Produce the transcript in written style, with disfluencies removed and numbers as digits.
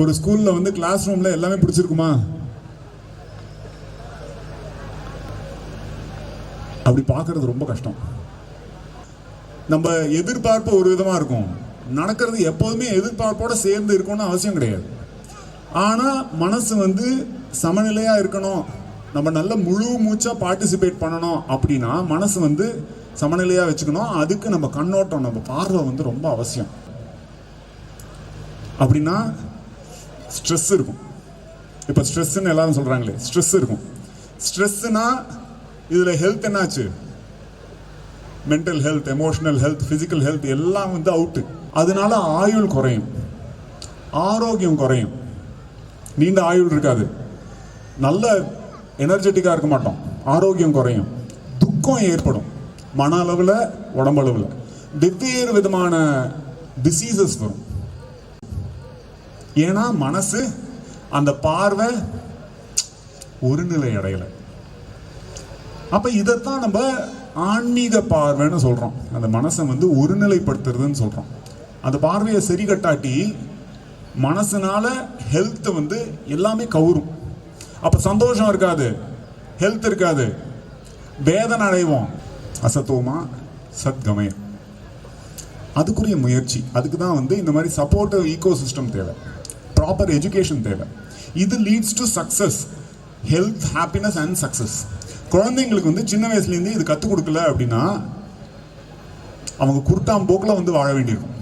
ஒரு ஸ்கூல்ல வந்து கிளாஸ் ரூம்ல எல்லாமே பிடிச்சிருக்குமா? அப்படி பார்க்கறது ரொம்ப கஷ்டம். நம்ம எதிர்பார்ப்பு ஒரு விதமா இருக்கும், நடக்கிறது எப்போதுமே எதிர்பார்ப்போட சேர்ந்து இருக்கணும்னு அவசியம் கிடையாது. ஆனா மனசு வந்து சமநிலையா இருக்கணும், நம்ம நல்ல முழு மூச்சா பார்ட்டிசிபேட் பண்ணணும் அப்படின்னா மனசு வந்து சமநிலையா வச்சுக்கணும். அதுக்கு நம்ம கண்ணோட்டம், நம்ம பார்வை வந்து ரொம்ப அவசியம். அப்படின்னா ஸ்ட்ரெஸ் இருக்கும். இப்போ ஸ்ட்ரெஸ்ன்னு எல்லாரும் சொல்றாங்களே, ஸ்ட்ரெஸ் இருக்கும். ஸ்ட்ரெஸ்னா இதுல ஹெல்த் என்னாச்சு? Mental health, emotional health, physical health எல்லாம் வந்து அவுட்டு. அதனால ஆயுள் குறையும், ஆரோக்கியம் குறையும், நீண்ட ஆயுள் இருக்காது, நல்ல எனர்ஜெட்டிக்கா இருக்க மாட்டோம், ஆரோக்கியம் குறையும், துக்கம் ஏற்படும், மன அளவில் உடம்பளவில் வெவ்வேறு விதமான டிசீசஸ் வரும். ஏன்னா மனசு அந்த பார்வை ஒருநிலை அடையலை. அப்ப இதைத்தான் நம்ம ஆன்மீக பார்வைன்னு சொல்றோம். அந்த மனசை வந்து ஒருநிலைப்படுத்துறதுன்னு சொல்றோம். அந்த பார்வையை சரி கட்டாட்டி மனசுனால ஹெல்த் வந்து எல்லாமே கவுரும். அப்ப சந்தோஷம் இருக்காது, ஹெல்த் இருக்காது, வேதனை அடைவோம். அசத்தோமா சத்கமய, அதுக்குரிய முயற்சி. அதுக்கு தான் வந்து இந்த மாதிரி சப்போர்ட்டிவ் ஈகோ சிஸ்டம் தேவை, ப்ராப்பர் எஜுகேஷன் தேவை. இது leads to success, health, happiness and success. குழந்தைங்களுக்கு வந்து சின்ன வயசுலேருந்து இது கற்றுக் கொடுக்கல அப்படின்னா அவங்க குருட்டாம் போக்கில் வந்து வாழ வேண்டியிருக்கும்.